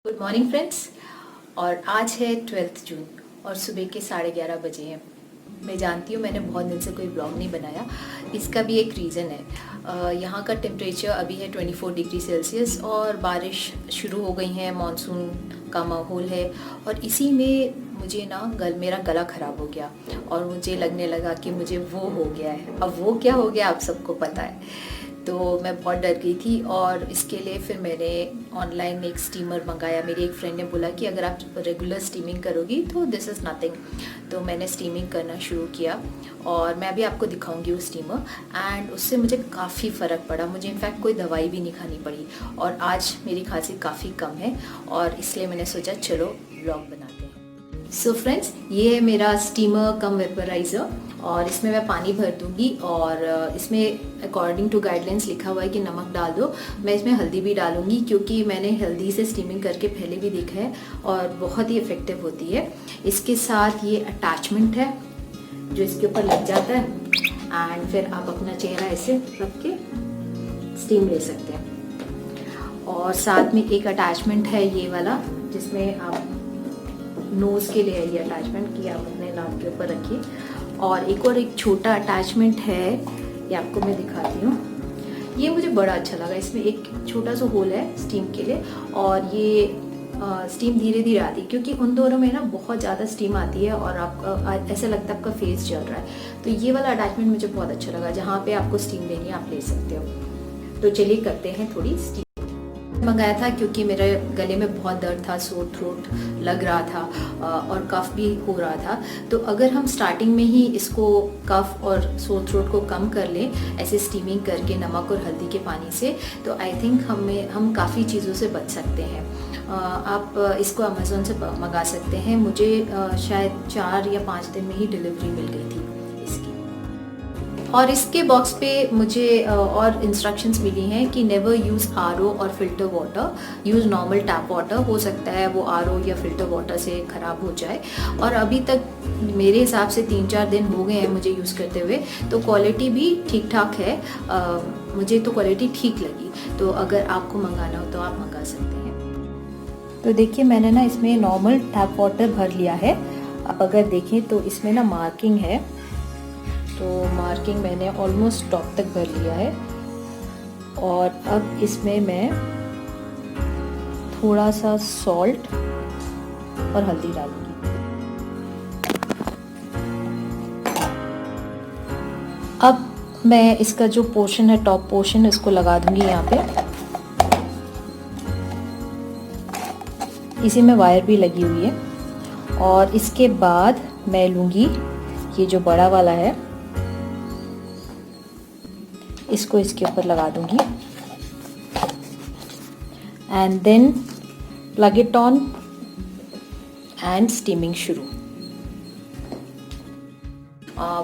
Good morning friends. और आज है 12 जून और सुबह के 11:30 बजे हैं। मैं जानती हूँ मैंने बहुत दिन से कोई ब्लॉग नहीं बनाया। इसका भी एक रीज़न है। यहाँ का टेम्परेचर अभी है 24 डिग्री सेल्सियस और बारिश शुरू हो गई है, मानसून का माहौल है। और इसी में मुझे ना मेरा गला ख़राब हो गया और मुझे लगने लगा कि मुझे वो हो गया है। अब वो क्या हो गया आप सबको पता है। तो मैं बहुत डर गई थी और इसके लिए फिर मैंने ऑनलाइन एक स्टीमर मंगाया। मेरी एक फ्रेंड ने बोला कि अगर आप रेगुलर स्टीमिंग करोगी तो दिस इज़ नथिंग। तो मैंने स्टीमिंग करना शुरू किया और मैं अभी आपको दिखाऊंगी वो स्टीमर। एंड उससे मुझे काफ़ी फ़र्क पड़ा। मुझे इनफैक्ट कोई दवाई भी नहीं खानी पड़ी और आज मेरी खांसी काफ़ी कम है और इसलिए मैंने सोचा चलो व्लॉग बनाते हैं। सो फ्रेंड्स, ये है मेरा स्टीमर कम वेपराइज़र और इसमें मैं पानी भर दूंगी और इसमें अकॉर्डिंग टू गाइडलाइंस लिखा हुआ है कि नमक डाल दो। मैं इसमें हल्दी भी डालूंगी क्योंकि मैंने हल्दी से स्टीमिंग करके पहले भी देखा है और बहुत ही इफ़ेक्टिव होती है। इसके साथ ये अटैचमेंट है जो इसके ऊपर लग जाता है एंड फिर आप अपना चेहरा ऐसे रख के स्टीम ले सकते हैं। और साथ में एक अटैचमेंट है ये वाला जिसमें आप नोज़ के लिए है ये अटैचमेंट कि आप अपने नाक के ऊपर रखिए। और एक छोटा अटैचमेंट है, ये आपको मैं दिखाती हूँ। ये मुझे बड़ा अच्छा लगा। इसमें एक छोटा सा होल है स्टीम के लिए और ये स्टीम धीरे धीरे आती है क्योंकि उन दोनों में ना बहुत ज़्यादा स्टीम आती है और आपका ऐसा लगता है आपका फेस जल रहा है। तो ये वाला अटैचमेंट मुझे बहुत अच्छा लगा। जहाँ पे आपको स्टीम लेनी है आप ले सकते हो। तो चलिए करते हैं थोड़ी स्टीम। मंगाया था क्योंकि मेरे गले में बहुत दर्द था, सोर थ्रोट लग रहा था और कफ भी हो रहा था। तो अगर हम स्टार्टिंग में ही इसको कफ और सोर थ्रोट को कम कर लें ऐसे स्टीमिंग करके नमक और हल्दी के पानी से, तो आई थिंक हम काफ़ी चीज़ों से बच सकते हैं। आप इसको अमेज़ोन से मंगा सकते हैं। मुझे शायद 4 या 5 दिन में ही डिलीवरी मिल गई थी इसकी। और इसके बॉक्स पे मुझे और इंस्ट्रक्शंस मिली हैं कि नेवर यूज़ आरओ और filter water, use normal tap water. हो सकता है वो आरओ या फिल्टर वाटर से ख़राब हो जाए। और अभी तक मेरे हिसाब से 3-4 दिन हो गए हैं मुझे यूज़ करते हुए, तो क्वालिटी भी ठीक ठाक है। मुझे तो क्वालिटी ठीक लगी। तो अगर आपको मंगाना हो तो आप मंगा सकते हैं। तो देखिए मैंने ना इसमें नॉर्मल टैप वाटर भर लिया है। आप अगर देखें तो इसमें ना मार्किंग है, तो मार्किंग मैंने ऑलमोस्ट टॉप तक भर लिया है। और अब इसमें मैं थोड़ा सा सॉल्ट और हल्दी डालूंगी। अब मैं इसका जो पोर्शन है, टॉप पोर्शन, इसको लगा दूंगी यहाँ पे। इसी में वायर भी लगी हुई है। और इसके बाद मैं लूँगी ये जो बड़ा वाला है, इसको इसके ऊपर लगा दूंगी and then plug it on and steaming शुरू।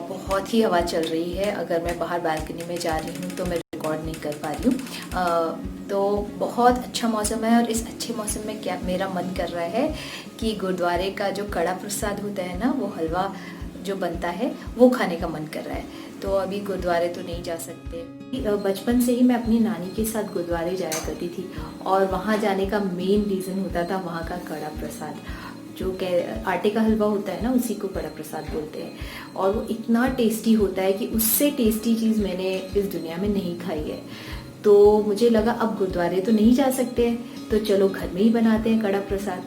बहुत ही हवा चल रही है। अगर मैं बाहर बालकनी में जा रही हूँ तो मैं रिकॉर्ड नहीं कर पा रही हूँ। तो बहुत अच्छा मौसम है और इस अच्छे मौसम में क्या मेरा मन कर रहा है कि गुरुद्वारे का जो कड़ा प्रसाद होता है ना, वो हलवा जो बनता है वो खाने का मन कर रहा है। तो अभी गुरुद्वारे तो नहीं जा सकते। बचपन से ही मैं अपनी नानी के साथ गुरुद्वारे जाया करती थी और वहाँ जाने का मेन रीज़न होता था वहाँ का कड़ा प्रसाद। जो आटे का हलवा होता है ना, उसी को कड़ा प्रसाद बोलते हैं। और वो इतना टेस्टी होता है कि उससे टेस्टी चीज़ मैंने इस दुनिया में नहीं खाई है। तो मुझे लगा अब गुरुद्वारे तो नहीं जा सकते हैं तो चलो घर में ही बनाते हैं कड़ा प्रसाद।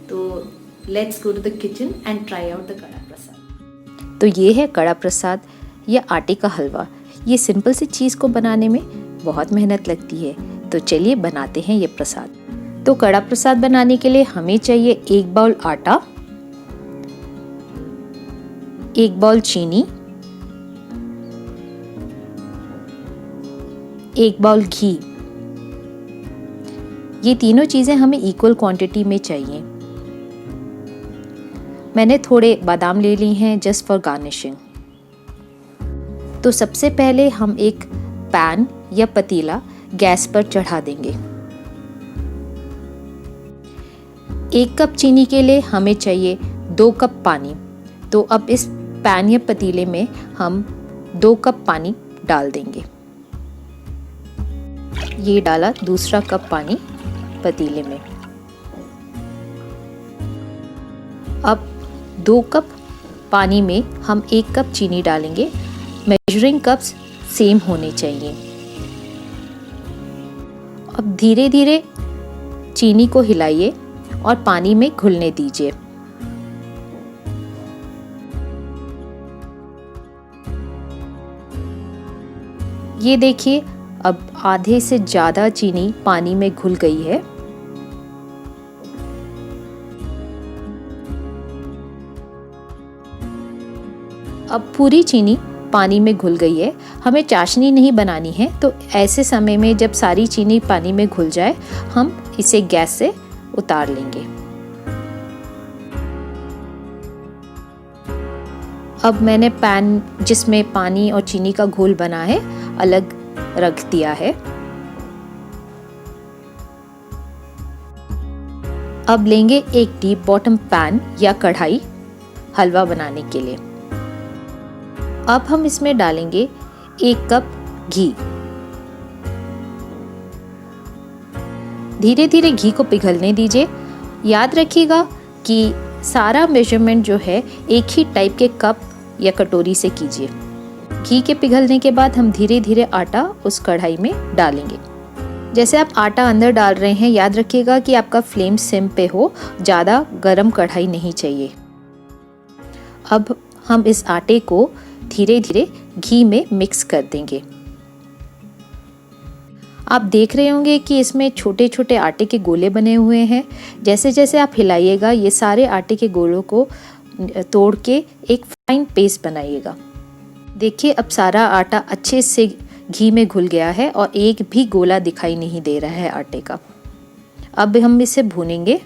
तो let's go to the kitchen and try out the kada prasad. तो ये है कड़ा प्रसाद या आटे का हलवा। ये सिंपल सी चीज़ को बनाने में बहुत मेहनत लगती है। तो चलिए बनाते हैं ये प्रसाद। तो कड़ा प्रसाद बनाने के लिए हमें चाहिए 1 बाउल आटा, 1 बाउल चीनी, 1 बाउल घी। ये तीनों चीज़ें हमें इक्वल क्वांटिटी में चाहिए। मैंने थोड़े बादाम ले ली हैं जस्ट फॉर गार्निशिंग। तो सबसे पहले हम एक पैन या पतीला गैस पर चढ़ा देंगे। 1 कप चीनी के लिए हमें चाहिए 2 कप पानी। तो अब इस पैन या पतीले में हम 2 कप पानी डाल देंगे। ये डाला दूसरा कप पानी पतीले में। अब 2 कप पानी में हम 1 कप चीनी डालेंगे। मेजरिंग कप्स सेम होने चाहिए। अब धीरे धीरे चीनी को हिलाइए और पानी में घुलने दीजिए। ये देखिए, अब आधे से ज़्यादा चीनी पानी में घुल गई है। अब पूरी चीनी पानी में घुल गई है। हमें चाशनी नहीं बनानी है, तो ऐसे समय में जब सारी चीनी पानी में घुल जाए, हम इसे गैस से उतार लेंगे। अब मैंने पैन जिसमें पानी और चीनी का घोल बना है अलग रख दिया है। अब लेंगे एक डीप बॉटम पैन या कढ़ाई हलवा बनाने के लिए। अब हम इसमें डालेंगे 1 कप घी। धीरे धीरे घी को पिघलने दीजिए। याद रखिएगा कि सारा मेजरमेंट जो है एक ही टाइप के कप या कटोरी से कीजिए। घी के पिघलने के बाद हम धीरे धीरे आटा उस कढ़ाई में डालेंगे। जैसे आप आटा अंदर डाल रहे हैं, याद रखिएगा कि आपका फ्लेम सिम पे हो, ज़्यादा गरम कढ़ाई नहीं चाहिए। अब हम इस आटे को धीरे धीरे घी में मिक्स कर देंगे। आप देख रहे होंगे कि इसमें छोटे छोटे आटे के गोले बने हुए हैं। जैसे जैसे आप हिलाइएगा, ये सारे आटे के गोलों को तोड़ के एक फाइन पेस्ट बनाइएगा। देखिए, अब सारा आटा अच्छे से घी में घुल गया है और एक भी गोला दिखाई नहीं दे रहा है आटे का। अब हम इसे भूनेंगे।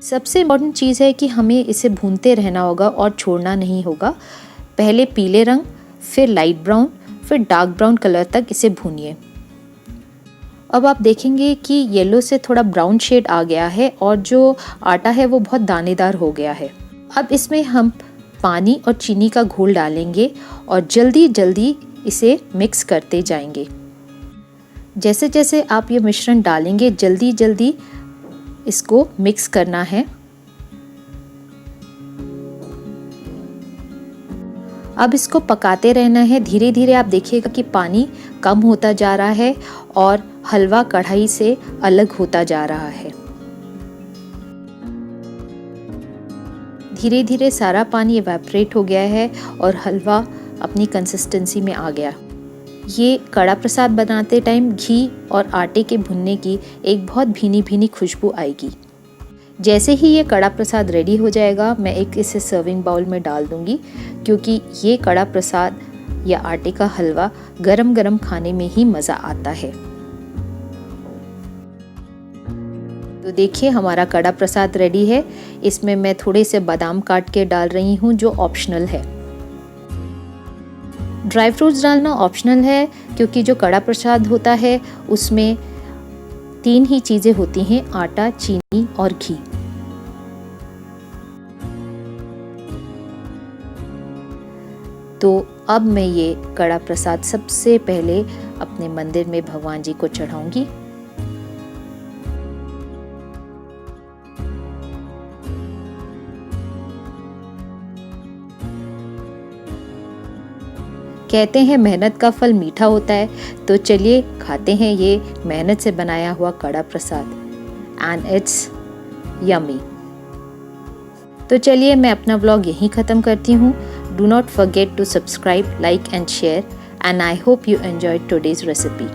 सबसे इम्पोर्टेंट चीज़ है कि हमें इसे भूनते रहना होगा और छोड़ना नहीं होगा। पहले पीले रंग, फिर लाइट ब्राउन, फिर डार्क ब्राउन कलर तक इसे भूनिए। अब आप देखेंगे कि येलो से थोड़ा ब्राउन शेड आ गया है और जो आटा है वो बहुत दानेदार हो गया है। अब इसमें हम पानी और चीनी का घोल डालेंगे और जल्दी जल्दी इसे मिक्स करते जाएंगे। जैसे जैसे आप ये मिश्रण डालेंगे, जल्दी जल्दी इसको मिक्स करना है। अब इसको पकाते रहना है। धीरे धीरे आप देखिएगा कि पानी कम होता जा रहा है और हलवा कढ़ाई से अलग होता जा रहा है। धीरे धीरे सारा पानी इवेपोरेट हो गया है और हलवा अपनी कंसिस्टेंसी में आ गया। ये कड़ा प्रसाद बनाते टाइम घी और आटे के भुनने की एक बहुत भीनी भीनी खुशबू आएगी। जैसे ही ये कड़ा प्रसाद रेडी हो जाएगा, मैं इसे सर्विंग बाउल में डाल दूंगी, क्योंकि ये कड़ा प्रसाद या आटे का हलवा गरम गरम खाने में ही मज़ा आता है। तो देखिए, हमारा कड़ा प्रसाद रेडी है। इसमें मैं थोड़े से बादाम काट के डाल रही हूँ, जो ऑप्शनल है। ड्राई फ्रूट्स डालना ऑप्शनल है, क्योंकि जो कड़ा प्रसाद होता है उसमें 3 ही चीज़ें होती हैं: आटा, चीनी और घी। तो अब मैं ये कड़ा प्रसाद सबसे पहले अपने मंदिर में भगवान जी को चढ़ाऊंगी। कहते हैं मेहनत का फल मीठा होता है, तो चलिए खाते हैं ये मेहनत से बनाया हुआ कड़ा प्रसाद। And it's yummy. तो चलिए मैं अपना व्लॉग यहीं ख़त्म करती हूँ। Do not forget to subscribe, like and share, and I hope you enjoyed today's recipe.